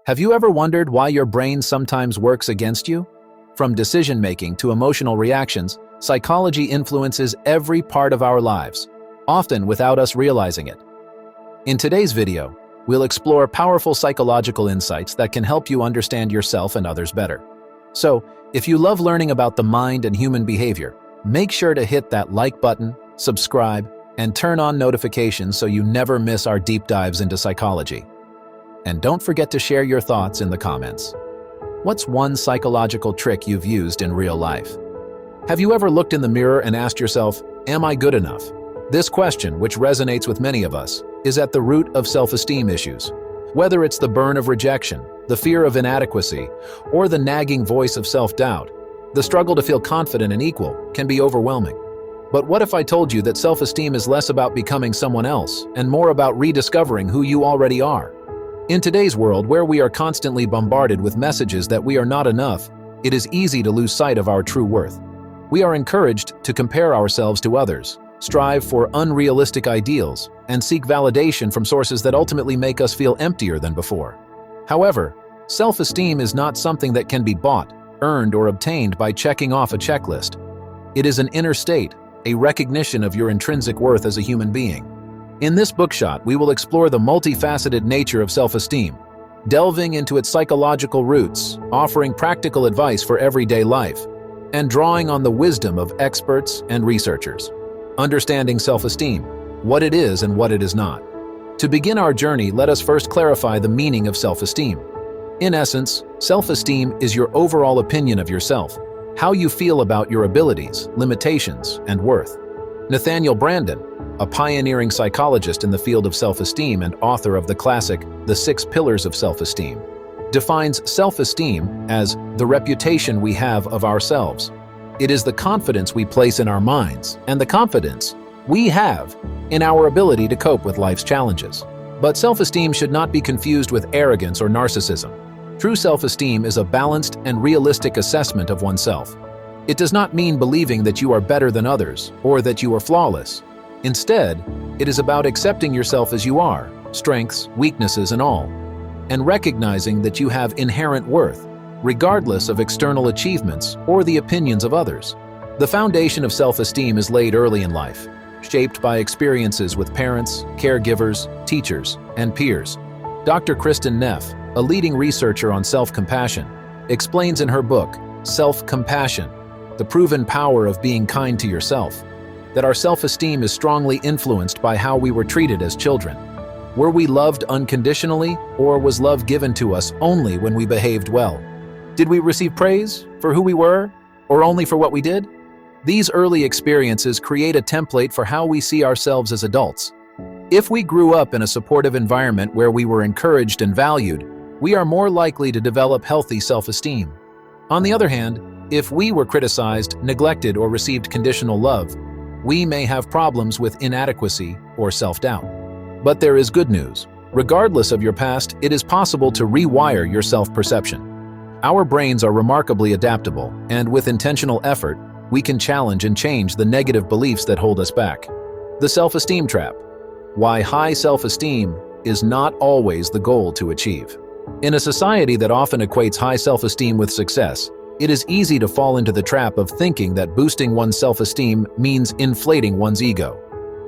Have you ever wondered why your brain sometimes works against you? From decision-making to emotional reactions, psychology influences every part of our lives, often without us realizing it. In today's video, we'll explore powerful psychological insights that can help you understand yourself and others better. So, if you love learning about the mind and human behavior, make sure to hit that like button, subscribe, and turn on notifications so you never miss our deep dives into psychology. And don't forget to share your thoughts in the comments. What's one psychological trick you've used in real life? Have you ever looked in the mirror and asked yourself, am I good enough? This question, which resonates with many of us, is at the root of self-esteem issues. Whether it's the burn of rejection, the fear of inadequacy, or the nagging voice of self-doubt, the struggle to feel confident and equal can be overwhelming. But what if I told you that self-esteem is less about becoming someone else and more about rediscovering who you already are? In today's world, where we are constantly bombarded with messages that we are not enough, it is easy to lose sight of our true worth. We are encouraged to compare ourselves to others, strive for unrealistic ideals, and seek validation from sources that ultimately make us feel emptier than before. However, self-esteem is not something that can be bought, earned, or obtained by checking off a checklist. It is an inner state, a recognition of your intrinsic worth as a human being. In this bookshot, we will explore the multifaceted nature of self-esteem, delving into its psychological roots, offering practical advice for everyday life, and drawing on the wisdom of experts and researchers. Understanding self-esteem, what it is and what it is not. To begin our journey, let us first clarify the meaning of self-esteem. In essence, self-esteem is your overall opinion of yourself, how you feel about your abilities, limitations, and worth. Nathaniel Branden, a pioneering psychologist in the field of self-esteem and author of the classic The 6 Pillars of Self-Esteem, defines self-esteem as the reputation we have of ourselves. It is the confidence we place in our minds and the confidence we have in our ability to cope with life's challenges. But self-esteem should not be confused with arrogance or narcissism. True self-esteem is a balanced and realistic assessment of oneself. It does not mean believing that you are better than others or that you are flawless. Instead, it is about accepting yourself as you are, strengths, weaknesses, and all, and recognizing that you have inherent worth, regardless of external achievements or the opinions of others. The foundation of self-esteem is laid early in life, shaped by experiences with parents, caregivers, teachers, and peers. Dr. Kristin Neff, a leading researcher on self-compassion, explains in her book, Self-Compassion, The Proven Power of Being Kind to Yourself, that our self-esteem is strongly influenced by how we were treated as children. Were we loved unconditionally, or was love given to us only when we behaved well? Did we receive praise for who we were, or only for what we did? These early experiences create a template for how we see ourselves as adults. If we grew up in a supportive environment where we were encouraged and valued, we are more likely to develop healthy self-esteem. On the other hand, if we were criticized, neglected, or received conditional love, we may have problems with inadequacy or self-doubt. But there is good news. Regardless of your past, it is possible to rewire your self-perception. Our brains are remarkably adaptable, and with intentional effort, we can challenge and change the negative beliefs that hold us back. The self-esteem trap. Why high self-esteem is not always the goal to achieve. In a society that often equates high self-esteem with success, it is easy to fall into the trap of thinking that boosting one's self-esteem means inflating one's ego.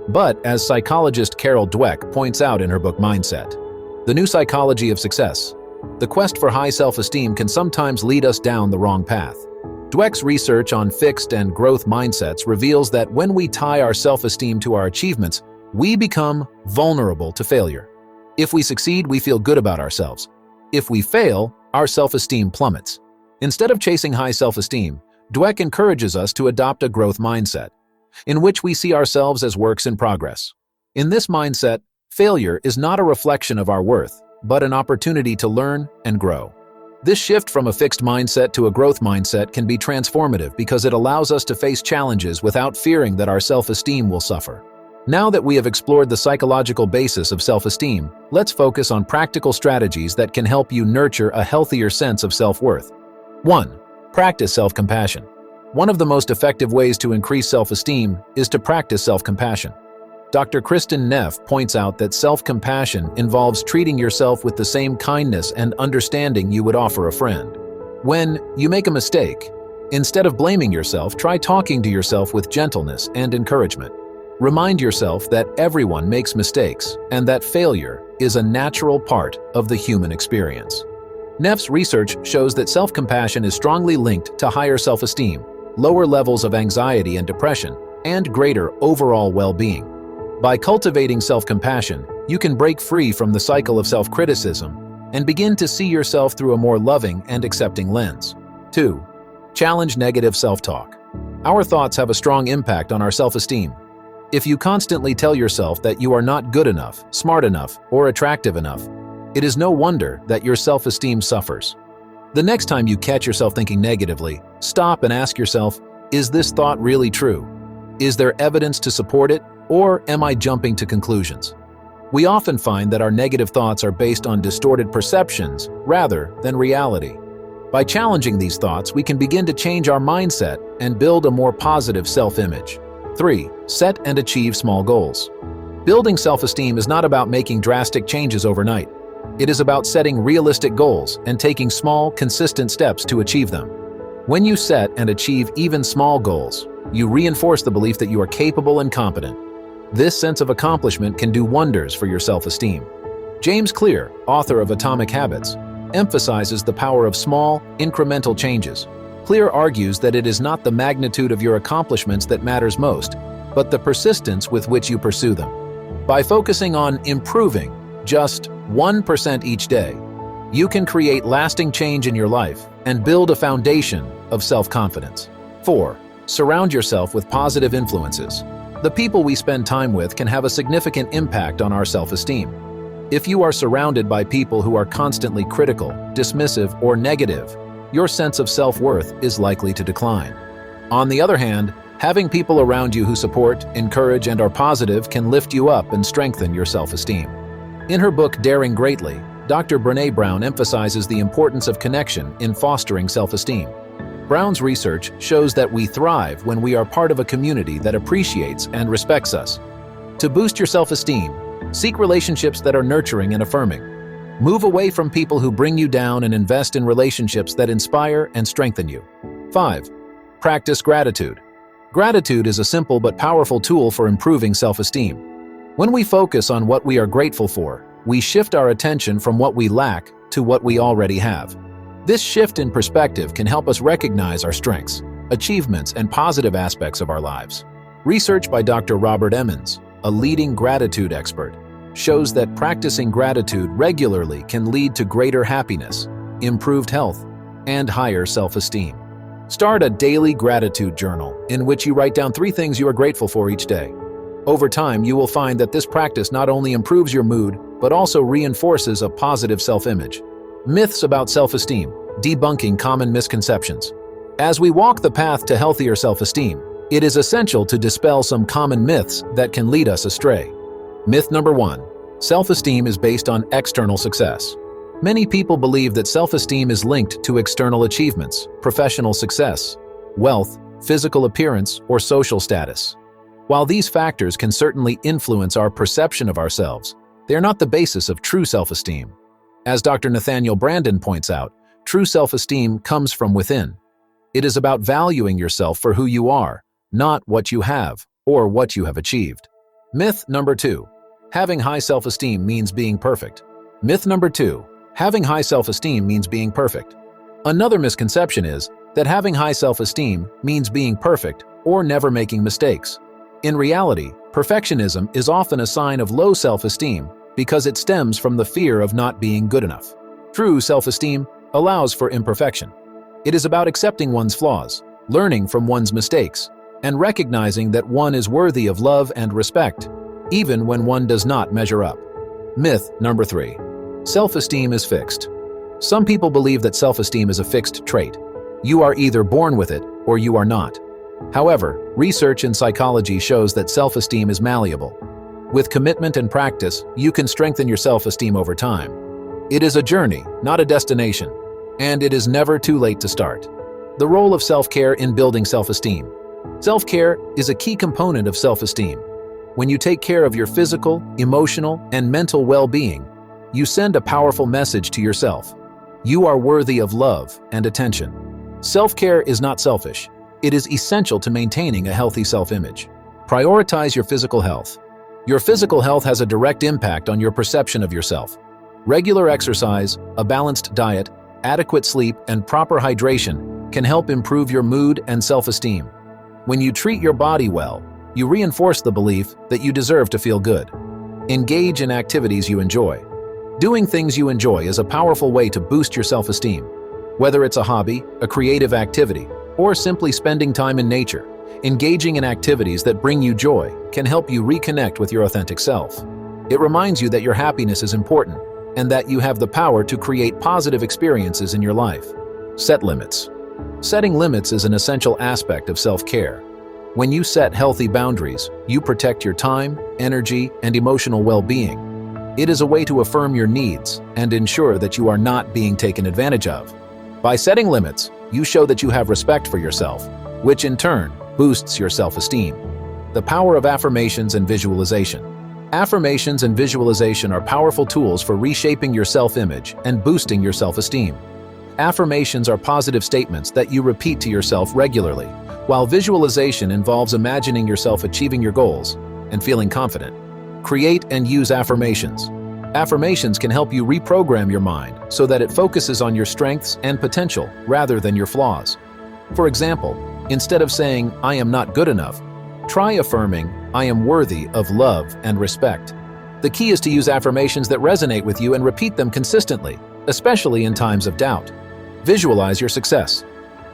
But, as psychologist Carol Dweck points out in her book Mindset, The New Psychology of Success, the quest for high self-esteem can sometimes lead us down the wrong path. Dweck's research on fixed and growth mindsets reveals that when we tie our self-esteem to our achievements, we become vulnerable to failure. If we succeed, we feel good about ourselves. If we fail, our self-esteem plummets. Instead of chasing high self-esteem, Dweck encourages us to adopt a growth mindset, in which we see ourselves as works in progress. In this mindset, failure is not a reflection of our worth, but an opportunity to learn and grow. This shift from a fixed mindset to a growth mindset can be transformative because it allows us to face challenges without fearing that our self-esteem will suffer. Now that we have explored the psychological basis of self-esteem, let's focus on practical strategies that can help you nurture a healthier sense of self-worth. 1. Practice self-compassion. One of the most effective ways to increase self-esteem is to practice self-compassion. Dr. Kristen Neff points out that self-compassion involves treating yourself with the same kindness and understanding you would offer a friend. When you make a mistake, instead of blaming yourself, try talking to yourself with gentleness and encouragement. Remind yourself that everyone makes mistakes and that failure is a natural part of the human experience. Neff's research shows that self-compassion is strongly linked to higher self-esteem, lower levels of anxiety and depression, and greater overall well-being. By cultivating self-compassion, you can break free from the cycle of self-criticism and begin to see yourself through a more loving and accepting lens. 2. Challenge negative self-talk. Our thoughts have a strong impact on our self-esteem. If you constantly tell yourself that you are not good enough, smart enough, or attractive enough, it is no wonder that your self-esteem suffers. The next time you catch yourself thinking negatively, stop and ask yourself, is this thought really true? Is there evidence to support it, or am I jumping to conclusions? We often find that our negative thoughts are based on distorted perceptions rather than reality. By challenging these thoughts, we can begin to change our mindset and build a more positive self-image. 3. Set and achieve small goals. Building self-esteem is not about making drastic changes overnight. It is about setting realistic goals and taking small, consistent steps to achieve them. When you set and achieve even small goals, you reinforce the belief that you are capable and competent. This sense of accomplishment can do wonders for your self-esteem. James Clear, author of Atomic Habits, emphasizes the power of small, incremental changes. Clear argues that it is not the magnitude of your accomplishments that matters most, but the persistence with which you pursue them. By focusing on improving just 1% each day, you can create lasting change in your life and build a foundation of self-confidence. 4. Surround yourself with positive influences. The people we spend time with can have a significant impact on our self-esteem. If you are surrounded by people who are constantly critical, dismissive, or negative, your sense of self-worth is likely to decline. On the other hand, having people around you who support, encourage, and are positive can lift you up and strengthen your self-esteem. In her book Daring Greatly, Dr. Brene Brown emphasizes the importance of connection in fostering self-esteem. Brown's research shows that we thrive when we are part of a community that appreciates and respects us. To boost your self-esteem, seek relationships that are nurturing and affirming. Move away from people who bring you down and invest in relationships that inspire and strengthen you. 5. Practice gratitude. Gratitude is a simple but powerful tool for improving self-esteem. When we focus on what we are grateful for, we shift our attention from what we lack to what we already have. This shift in perspective can help us recognize our strengths, achievements, and positive aspects of our lives. Research by Dr. Robert Emmons, a leading gratitude expert, shows that practicing gratitude regularly can lead to greater happiness, improved health, and higher self-esteem. Start a daily gratitude journal in which you write down 3 things you are grateful for each day. Over time, you will find that this practice not only improves your mood, but also reinforces a positive self-image. Myths about self-esteem, debunking common misconceptions. As we walk the path to healthier self-esteem, it is essential to dispel some common myths that can lead us astray. Myth number 1. Self-esteem is based on external success. Many people believe that self-esteem is linked to external achievements, professional success, wealth, physical appearance, or social status. While these factors can certainly influence our perception of ourselves, they are not the basis of true self-esteem. As Dr. Nathaniel Branden points out, true self-esteem comes from within. It is about valuing yourself for who you are, not what you have or what you have achieved. Myth number 2. Having high self-esteem means being perfect. Myth number 2. Having high self-esteem means being perfect. Another misconception is that having high self-esteem means being perfect or never making mistakes. In reality, perfectionism is often a sign of low self-esteem because it stems from the fear of not being good enough. True self-esteem allows for imperfection. It is about accepting one's flaws, learning from one's mistakes, and recognizing that one is worthy of love and respect, even when one does not measure up. Myth number 3. Self-esteem is fixed. Some people believe that self-esteem is a fixed trait. You are either born with it or you are not. However, research in psychology shows that self-esteem is malleable. With commitment and practice, you can strengthen your self-esteem over time. It is a journey, not a destination, and it is never too late to start. The role of self-care in building self-esteem. Self-care is a key component of self-esteem. When you take care of your physical, emotional, and mental well-being, you send a powerful message to yourself. You are worthy of love and attention. Self-care is not selfish. It is essential to maintaining a healthy self-image. Prioritize your physical health. Your physical health has a direct impact on your perception of yourself. Regular exercise, a balanced diet, adequate sleep, and proper hydration can help improve your mood and self-esteem. When you treat your body well, you reinforce the belief that you deserve to feel good. Engage in activities you enjoy. Doing things you enjoy is a powerful way to boost your self-esteem. Whether it's a hobby, a creative activity, or simply spending time in nature, engaging in activities that bring you joy can help you reconnect with your authentic self. It reminds you that your happiness is important and that you have the power to create positive experiences in your life. Set limits. Setting limits is an essential aspect of self-care. When you set healthy boundaries, you protect your time, energy, and emotional well-being. It is a way to affirm your needs and ensure that you are not being taken advantage of. By setting limits, you show that you have respect for yourself, which in turn boosts your self-esteem. The power of affirmations and visualization. Affirmations and visualization are powerful tools for reshaping your self-image and boosting your self-esteem. Affirmations are positive statements that you repeat to yourself regularly, while visualization involves imagining yourself achieving your goals and feeling confident. Create and use affirmations. Affirmations can help you reprogram your mind so that it focuses on your strengths and potential rather than your flaws. For example, instead of saying, "I am not good enough," try affirming, "I am worthy of love and respect." The key is to use affirmations that resonate with you and repeat them consistently, especially in times of doubt. Visualize your success.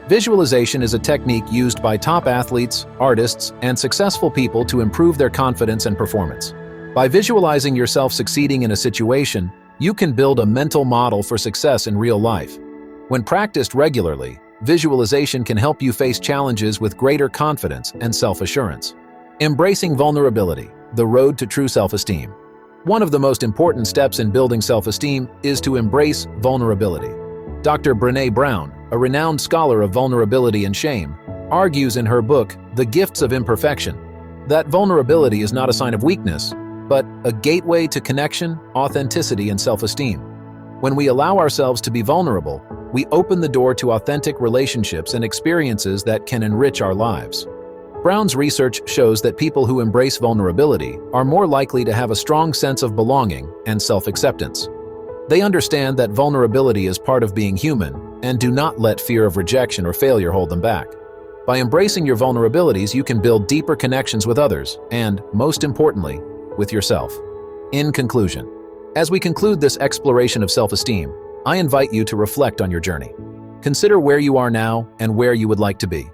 Visualization is a technique used by top athletes, artists, and successful people to improve their confidence and performance. By visualizing yourself succeeding in a situation, you can build a mental model for success in real life. When practiced regularly, visualization can help you face challenges with greater confidence and self-assurance. Embracing vulnerability, the road to true self-esteem. One of the most important steps in building self-esteem is to embrace vulnerability. Dr. Branden Brown, a renowned scholar of vulnerability and shame, argues in her book, The Gifts of Imperfection, that vulnerability is not a sign of weakness, but a gateway to connection, authenticity, and self-esteem. When we allow ourselves to be vulnerable, we open the door to authentic relationships and experiences that can enrich our lives. Brown's research shows that people who embrace vulnerability are more likely to have a strong sense of belonging and self-acceptance. They understand that vulnerability is part of being human and do not let fear of rejection or failure hold them back. By embracing your vulnerabilities, you can build deeper connections with others and, most importantly, with yourself. In conclusion, as we conclude this exploration of self-esteem, I invite you to reflect on your journey. Consider where you are now and where you would like to be.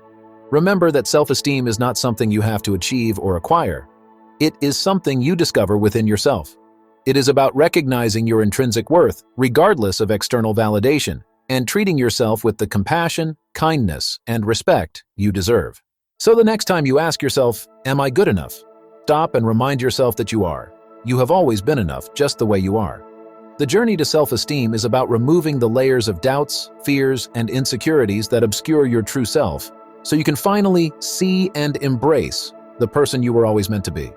Remember that self-esteem is not something you have to achieve or acquire. It is something you discover within yourself. It is about recognizing your intrinsic worth, regardless of external validation, and treating yourself with the compassion, kindness, and respect you deserve. So the next time you ask yourself, "Am I good enough?" stop and remind yourself that you are. You have always been enough just the way you are. The journey to self-esteem is about removing the layers of doubts, fears, and insecurities that obscure your true self, so you can finally see and embrace the person you were always meant to be.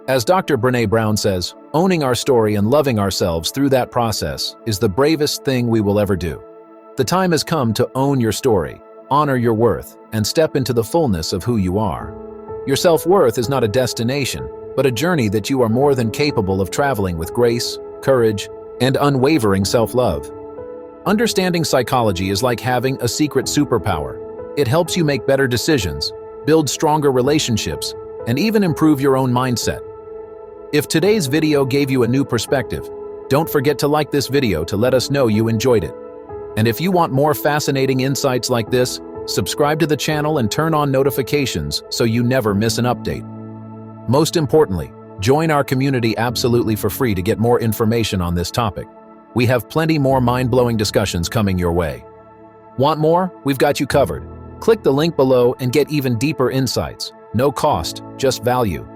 As Dr. Branden Brown says, owning our story and loving ourselves through that process is the bravest thing we will ever do. The time has come to own your story, honor your worth, and step into the fullness of who you are. Your self-worth is not a destination, but a journey that you are more than capable of traveling with grace, courage, and unwavering self-love. Understanding psychology is like having a secret superpower. It helps you make better decisions, build stronger relationships, and even improve your own mindset. If today's video gave you a new perspective, don't forget to like this video to let us know you enjoyed it. And if you want more fascinating insights like this, subscribe to the channel and turn on notifications so you never miss an update. Most importantly, join our community absolutely for free to get more information on this topic. We have plenty more mind-blowing discussions coming your way. Want more? We've got you covered. Click the link below and get even deeper insights. No cost, just value.